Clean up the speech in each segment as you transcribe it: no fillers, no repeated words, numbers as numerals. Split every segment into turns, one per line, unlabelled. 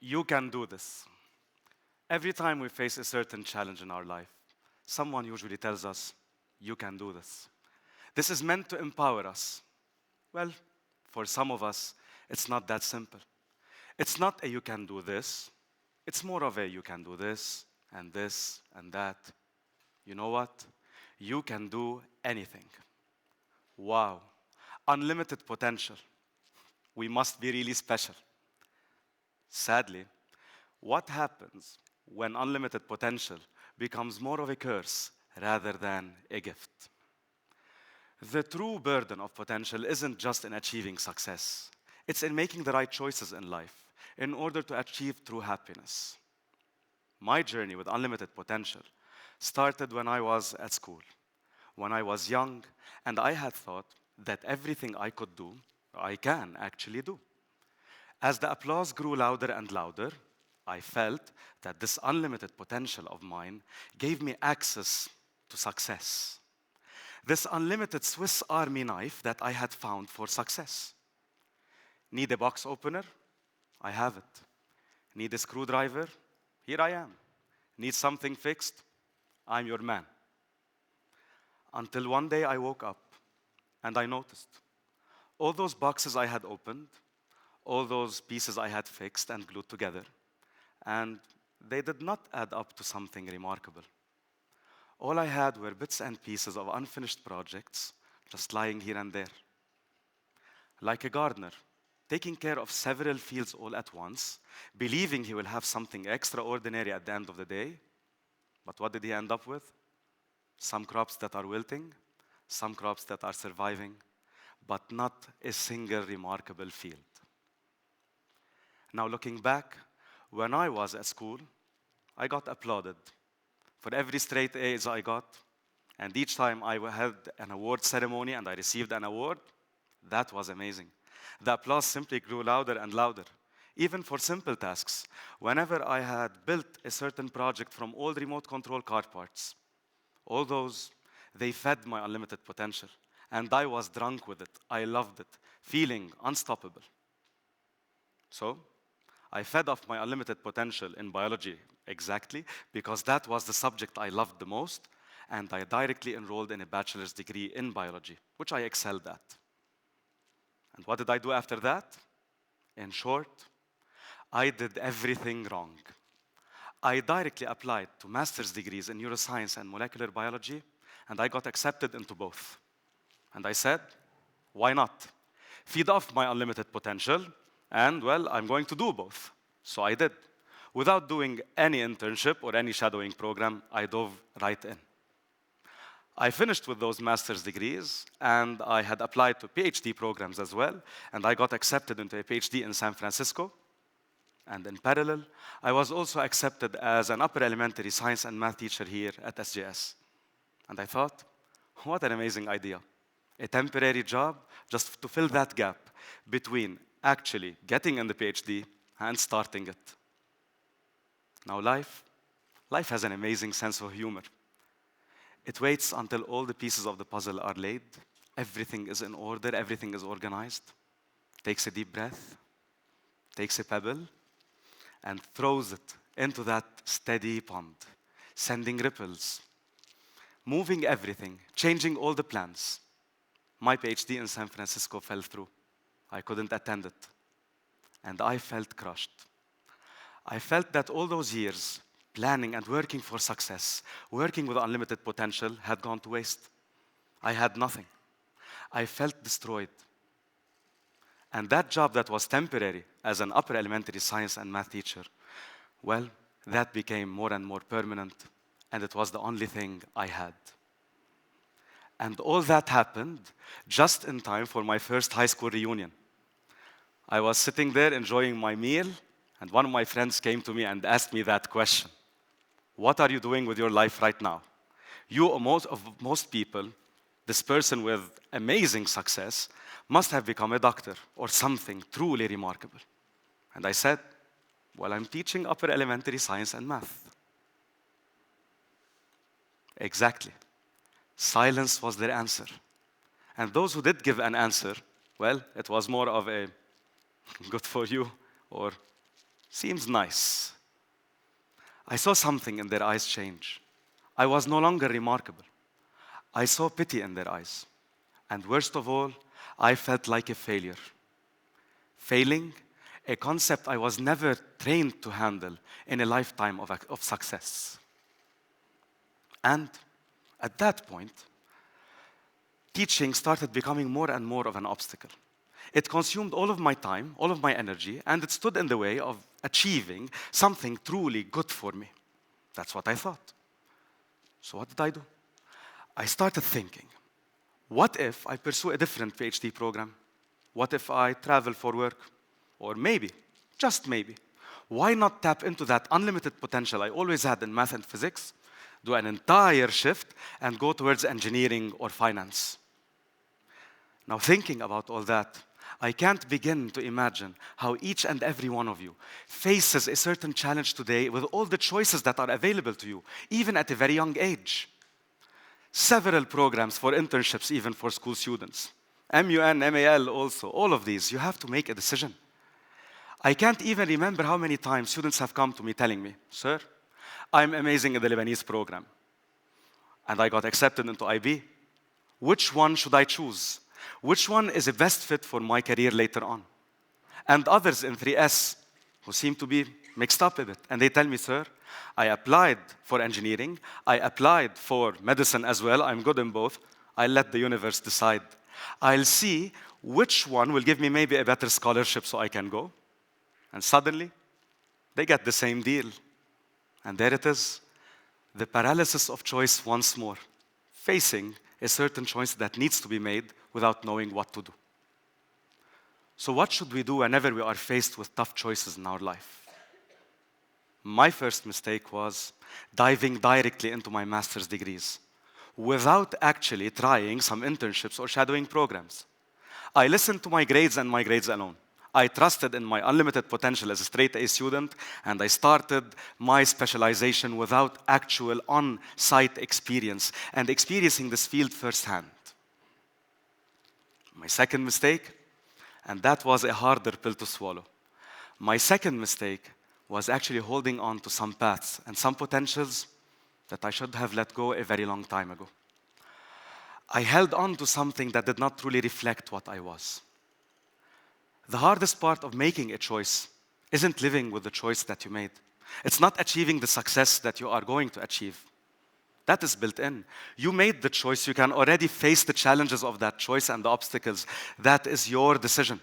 You can do this. Every time we face a certain challenge in our life, someone usually tells us, you can do this. This is meant to empower us. Well, for some of us, it's not that simple. It's not a you can do this. It's more of a you can do this and that. You know what? You can do anything. Wow. Unlimited potential. We must be really special. Sadly, what happens when unlimited potential becomes more of a curse rather than a gift? The true burden of potential isn't just in achieving success. It's in making the right choices in life in order to achieve true happiness. My journey with unlimited potential started when I was at school, when I was young, and I had thought that everything I could do, I can actually do. As the applause grew louder and louder, I felt that this unlimited potential of mine gave me access to success. This unlimited Swiss Army knife that I had found for success. Need a box opener? I have it. Need a screwdriver? Here I am. Need something fixed? I'm your man. Until one day I woke up and I noticed all those boxes I had opened, all those pieces I had fixed and glued together, and they did not add up to something remarkable. All I had were bits and pieces of unfinished projects just lying here and there. Like a gardener, taking care of several fields all at once, believing he will have something extraordinary at the end of the day. But what did he end up with? Some crops that are wilting, some crops that are surviving, but not a single remarkable field. Now looking back, when I was at school, I got applauded for every straight A's I got, and each time I had an award ceremony and I received an award, that was amazing. The applause simply grew louder and louder, even for simple tasks. Whenever I had built a certain project from old remote control car parts, all those, they fed my unlimited potential, and I was drunk with it. I loved it, feeling unstoppable. So, I fed off my unlimited potential in biology exactly because that was the subject I loved the most, and I directly enrolled in a bachelor's degree in biology, which I excelled at. And what did I do after that? In short, I did everything wrong. I directly applied to master's degrees in neuroscience and molecular biology, and I got accepted into both. And I said, why not? Feed off my unlimited potential, and well, I'm going to do both. So I did. Without doing any internship or any shadowing program, I dove right in. I finished with those master's degrees, and I had applied to PhD programs as well, and I got accepted into a PhD in San Francisco. And in parallel, I was also accepted as an upper elementary science and math teacher here at SJS. And I thought, what an amazing idea. A temporary job just to fill that gap between actually getting in the PhD and starting it. Now life has an amazing sense of humor. It waits until all the pieces of the puzzle are laid, everything is in order, everything is organized, takes a deep breath, takes a pebble, and throws it into that steady pond, sending ripples, moving everything, changing all the plans. My PhD in San Francisco fell through. I couldn't attend it. And I felt crushed. I felt that all those years, planning and working for success, working with unlimited potential, had gone to waste. I had nothing. I felt destroyed. And that job that was temporary as an upper elementary science and math teacher, well, that became more and more permanent, and it was the only thing I had. And all that happened just in time for my first high school reunion. I was sitting there enjoying my meal, and one of my friends came to me and asked me that question. What are you doing with your life right now? You, most people, this person with amazing success, must have become a doctor or something truly remarkable. And I said, well, I'm teaching upper elementary science and math. Exactly. Silence was their answer. And those who did give an answer, well, it was more of a good for you or Seems nice. I saw something in their eyes change. I was no longer remarkable. I saw pity in their eyes. And worst of all, I felt like a failure. Failing, a concept I was never trained to handle in a lifetime of success. And at that point, teaching started becoming more and more of an obstacle. It consumed all of my time, all of my energy, and it stood in the way of achieving something truly good for me. That's what I thought. So what did I do? I started thinking, what if I pursue a different PhD program? What if I travel for work? Or maybe, just maybe, why not tap into that unlimited potential I always had in math and physics, do an entire shift, and go towards engineering or finance? Now, thinking about all that, I can't begin to imagine how each and every one of you faces a certain challenge today with all the choices that are available to you, even at a very young age. Several programs for internships, even for school students. MUN, MAL also, all of these, you have to make a decision. I can't even remember how many times students have come to me telling me, "Sir, I'm amazing in the Lebanese program, and I got accepted into IB. Which one should I choose? Which one is the best fit for my career later on?" And others in 3S who seem to be mixed up a bit, and they tell me, "Sir, I applied for engineering, I applied for medicine as well, I'm good in both. I'll let the universe decide. I'll see which one will give me maybe a better scholarship so I can go." And suddenly, they get the same deal. And there it is, the paralysis of choice once more, facing a certain choice that needs to be made without knowing what to do. So what should we do whenever we are faced with tough choices in our life? My first mistake was diving directly into my master's degrees without actually trying some internships or shadowing programs. I listened to my grades and my grades alone. I trusted in my unlimited potential as a straight A student, and I started my specialization without actual on-site experience and experiencing this field firsthand. My second mistake, and that was a harder pill to swallow. My second mistake was actually holding on to some paths and some potentials that I should have let go a very long time ago. I held on to something that did not truly reflect what I was. The hardest part of making a choice isn't living with the choice that you made. It's not achieving the success that you are going to achieve. That is built in. You made the choice. You can already face the challenges of that choice and the obstacles. That is your decision.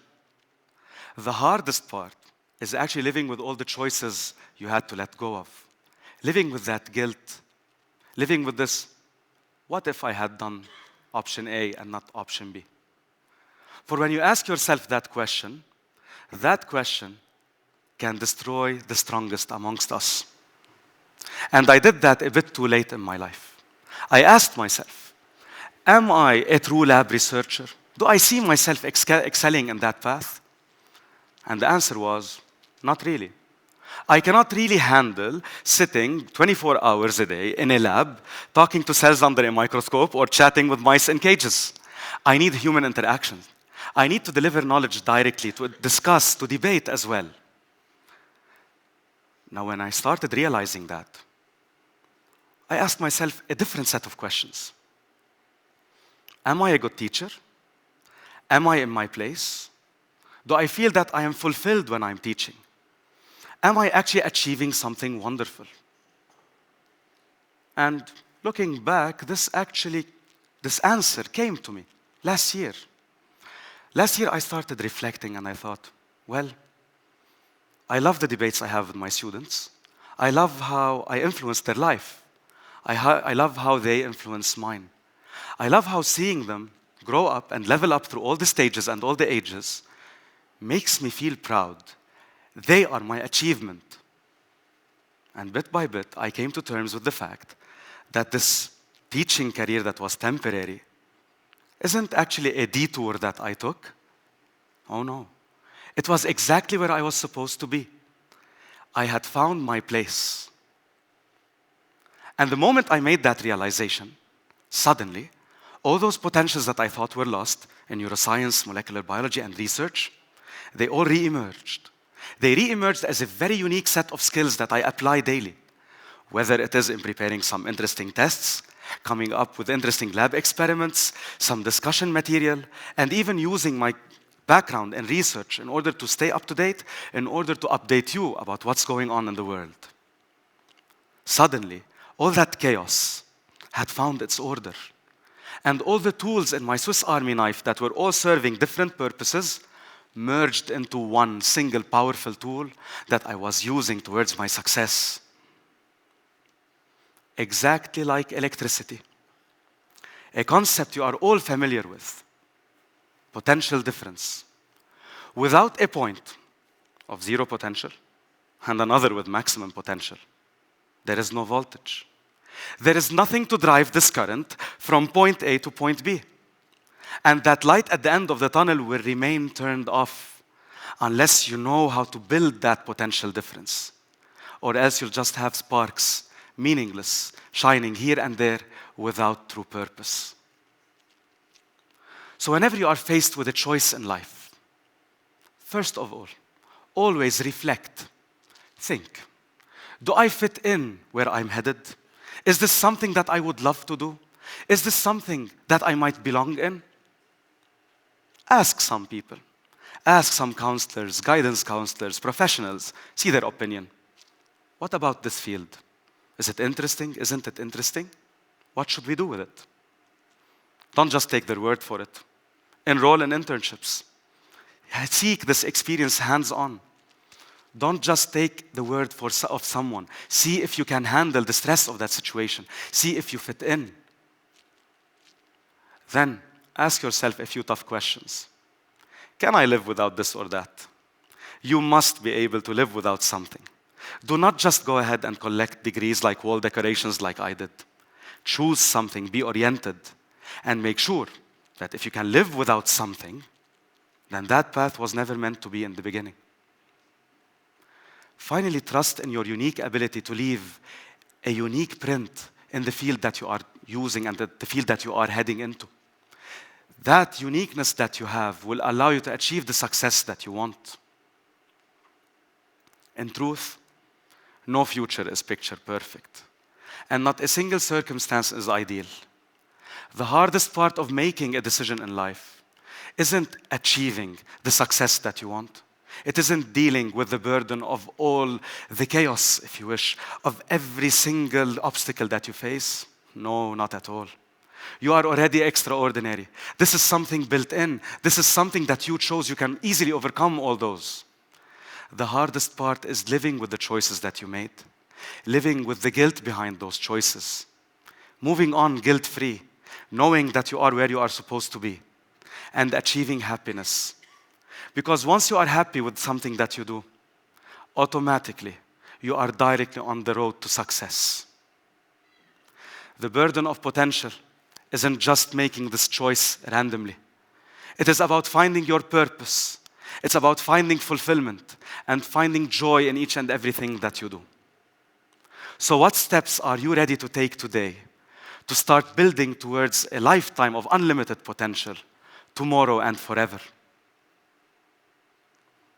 The hardest part is actually living with all the choices you had to let go of. Living with that guilt. Living with this, what if I had done option A and not option B? For when you ask yourself that question can destroy the strongest amongst us. And I did that a bit too late in my life. I asked myself, am I a true lab researcher? Do I see myself excelling in that path? And the answer was, not really. I cannot really handle sitting 24 hours a day in a lab, talking to cells under a microscope or chatting with mice in cages. I need human interaction. I need to deliver knowledge directly, to discuss, to debate as well. Now, when I started realizing that, I asked myself a different set of questions. Am I a good teacher? Am I in my place? Do I feel that I am fulfilled when I'm teaching? Am I actually achieving something wonderful? And looking back, this answer came to me last year. Last year, I started reflecting and I thought, well, I love the debates I have with my students. I love how I influence their life. I love how they influence mine. I love how seeing them grow up and level up through all the stages and all the ages makes me feel proud. They are my achievement. And bit by bit, I came to terms with the fact that this teaching career that was temporary isn't actually a detour that I took. Oh no. It was exactly where I was supposed to be. I had found my place. And the moment I made that realization, suddenly, all those potentials that I thought were lost in neuroscience, molecular biology, and research, they all re-emerged. They re-emerged as a very unique set of skills that I apply daily, whether it is in preparing some interesting tests, coming up with interesting lab experiments, some discussion material, and even using my background in research in order to stay up to date, in order to update you about what's going on in the world. Suddenly, all that chaos had found its order. And all the tools in my Swiss Army knife that were all serving different purposes merged into one single powerful tool that I was using towards my success. Exactly like electricity, a concept you are all familiar with, potential difference. Without a point of zero potential and another with maximum potential, there is no voltage. There is nothing to drive this current from point A to point B. And that light at the end of the tunnel will remain turned off unless you know how to build that potential difference. Or else you'll just have sparks, meaningless, shining here and there without true purpose. So whenever you are faced with a choice in life, first of all, always reflect, think. Do I fit in where I'm headed? Is this something that I would love to do? Is this something that I might belong in? Ask some people. Ask some counselors, guidance counselors, professionals. See their opinion. What about this field? Is it interesting? Isn't it interesting? What should we do with it? Don't just take their word for it. Enroll in internships. Seek this experience hands-on. Don't just take the word of someone. See if you can handle the stress of that situation. See if you fit in. Then ask yourself a few tough questions. Can I live without this or that? You must be able to live without something. Do not just go ahead and collect degrees like wall decorations like I did. Choose something, be oriented, and make sure that if you can live without something, then that path was never meant to be in the beginning. Finally, trust in your unique ability to leave a unique print in the field that you are using and the field that you are heading into. That uniqueness that you have will allow you to achieve the success that you want. In truth, no future is picture perfect, and not a single circumstance is ideal. The hardest part of making a decision in life isn't achieving the success that you want. It isn't dealing with the burden of all the chaos, if you wish, of every single obstacle that you face. No, not at all. You are already extraordinary. This is something built in. This is something that you chose. You can easily overcome all those. The hardest part is living with the choices that you made, living with the guilt behind those choices, moving on guilt-free, knowing that you are where you are supposed to be, and achieving happiness. Because once you are happy with something that you do, automatically you are directly on the road to success. The burden of potential isn't just making this choice randomly. It is about finding your purpose. It's about finding fulfillment and finding joy in each and everything that you do. So what steps are you ready to take today to start building towards a lifetime of unlimited potential, tomorrow and forever?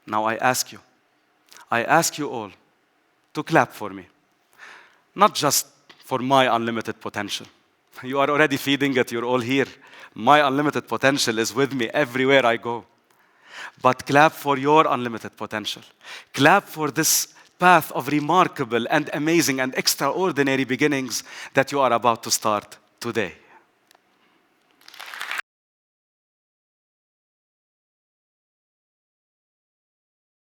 Now I ask you all to clap for me. Not just for my unlimited potential. You are already feeding it, you're all here. My unlimited potential is with me everywhere I go. But clap for your unlimited potential. Clap for this path of remarkable and amazing and extraordinary beginnings that you are about to start today.